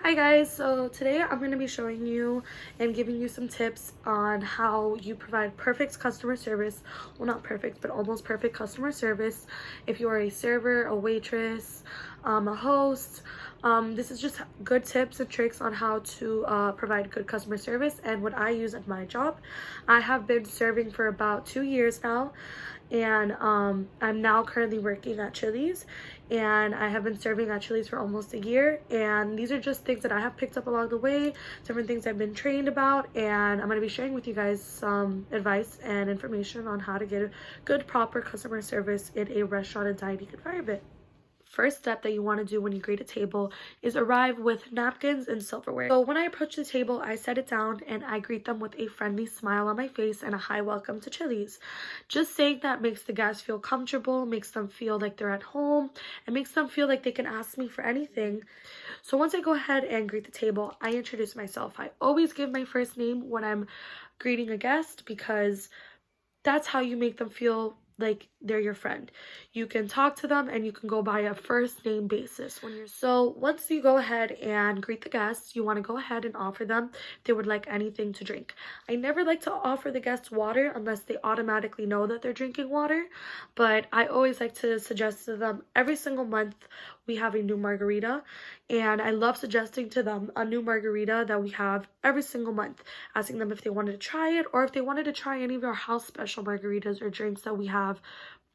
Hi guys, so today I'm going to be showing you and giving you some tips on how you provide perfect customer service. Well, not perfect, but almost perfect customer service if you are a server, a waitress, a host. This is just good tips and tricks on how to provide good customer service and what I use at my job. I have been serving for about 2 years now, and I'm now currently working at Chili's, and I have been serving at Chili's for almost a year. And these are just things that I have picked up along the way, different things I've been trained about, and I'm going to be sharing with you guys some advice and information on how to get a good, proper customer service in a restaurant and dining environment. First step that you want to do when you greet a table is arrive with napkins and silverware. So when I approach the table, I set it down and I greet them with a friendly smile on my face and a hi welcome to Chili's. Just saying that makes the guests feel comfortable, makes them feel like they're at home, and makes them feel like they can ask me for anything. So once I go ahead and greet the table, I introduce myself. I always give my first name when I'm greeting a guest because that's how you make them feel like they're your friend. You can talk to them and you can go by a first name basis so once you go ahead and greet the guests, you want to go ahead and offer them if they would like anything to drink. I never like to offer the guests water unless they automatically know that they're drinking water, but I always like to suggest to them every single month we have a new margarita, and I love suggesting to them a new margarita that we have every single month, asking them if they wanted to try it or if they wanted to try any of our house special margaritas or drinks that we have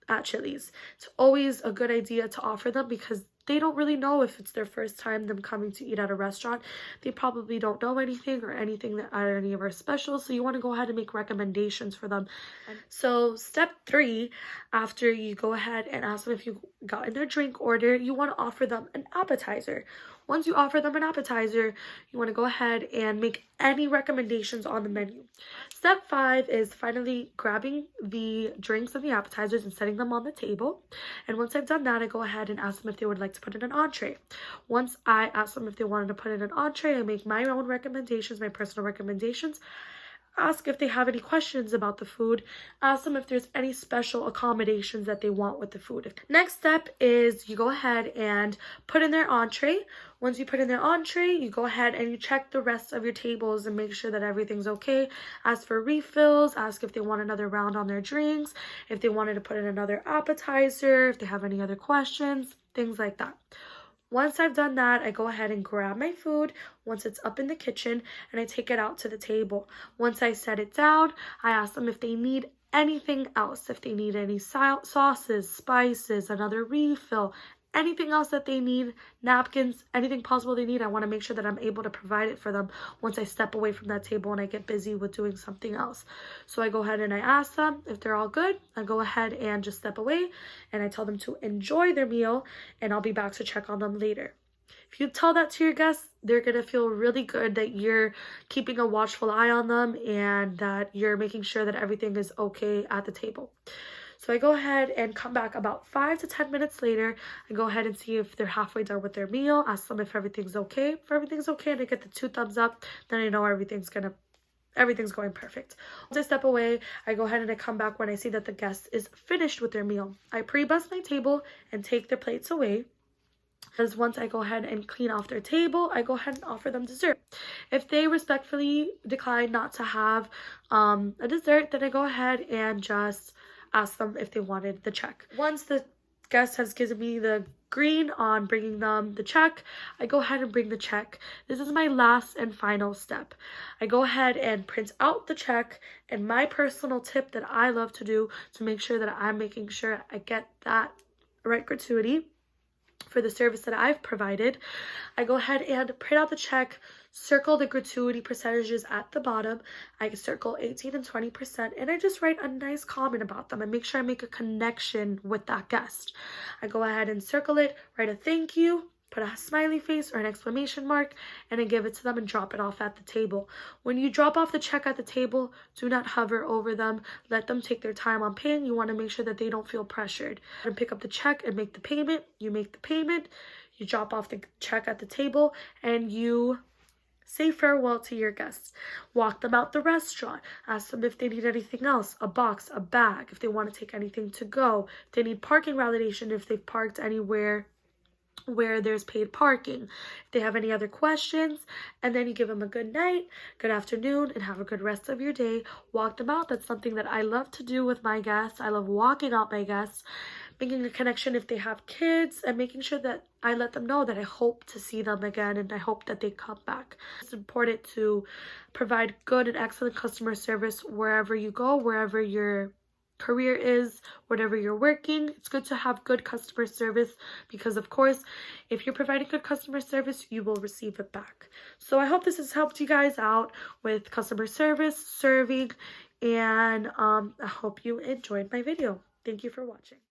at Chili's. It's always a good idea to offer them because they don't really know if it's their first time them coming to eat at a restaurant. They probably don't know anything or anything that are any of our specials, so you want to go ahead and make recommendations for them. And so step 3, after you go ahead and ask them if you got in their drink order, you want to offer them an appetizer. Once you offer them an appetizer, you want to go ahead and make any recommendations on the menu. Step 5 is finally grabbing the drinks and the appetizers and setting them on the table. And once I've done that, I go ahead and ask them if they would like to put in an entree. Once I ask them if they wanted to put in an entree, I make my own recommendations, my personal recommendations. Ask if they have any questions about the food. Ask them if there's any special accommodations that they want with the food. Next step is you go ahead and put in their entree. Once you put in their entree, you go ahead and you check the rest of your tables and make sure that everything's okay. Ask for refills. Ask if they want another round on their drinks, if they wanted to put in another appetizer, if they have any other questions, things like that. Once I've done that, I go ahead and grab my food once it's up in the kitchen and I take it out to the table. Once I set it down, I ask them if they need anything else, if they need any sauces, spices, another refill, anything else that they need, napkins, anything possible they need. I want to make sure that I'm able to provide it for them once I step away from that table and I get busy with doing something else. So I go ahead and I ask them if they're all good. I go ahead and just step away and I tell them to enjoy their meal and I'll be back to check on them later. If you tell that to your guests, they're going to feel really good that you're keeping a watchful eye on them and that you're making sure that everything is okay at the table. So I go ahead and come back about 5 to 10 minutes later. I go ahead and see if they're halfway done with their meal. Ask them if everything's okay. If everything's okay and I get the 2 thumbs up, then I know everything's going perfect. Once I step away, I go ahead and I come back when I see that the guest is finished with their meal. I pre-bus my table and take their plates away. Because once I go ahead and clean off their table, I go ahead and offer them dessert. If they respectfully decline not to have a dessert, then I go ahead and just ask them if they wanted the check. Once the guest has given me the green on bringing them the check, I go ahead and bring the check. This is my last and final step. I go ahead and print out the check, and my personal tip that I love to do to make sure that I'm making sure I get that right gratuity for the service that I've provided, I go ahead and print out the check, circle the gratuity percentages at the bottom. I circle 18 and 20%, and I just write a nice comment about them and make sure I make a connection with that guest. I go ahead and circle it, write a thank you, put a smiley face or an exclamation mark, and I give it to them and drop it off at the table. When you drop off the check at the table, do not hover over them. Let them take their time on paying. You want to make sure that they don't feel pressured. And pick up the check and make the payment. You make the payment, you drop off the check at the table, and you say farewell to your guests. Walk them out the restaurant. Ask them if they need anything else, a box, a bag, if they want to take anything to go. If they need parking validation, if they've parked anywhere where there's paid parking. If they have any other questions, and then you give them a good night, good afternoon, and have a good rest of your day. Walk them out. That's something that I love to do with my guests. I love walking out my guests, making a connection if they have kids, and making sure that I let them know that I hope to see them again and I hope that they come back. It's important to provide good and excellent customer service wherever you go, wherever your career is, whatever you're working. It's good to have good customer service because, of course, if you're providing good customer service, you will receive it back. So I hope this has helped you guys out with customer service, serving, and I hope you enjoyed my video. Thank you for watching.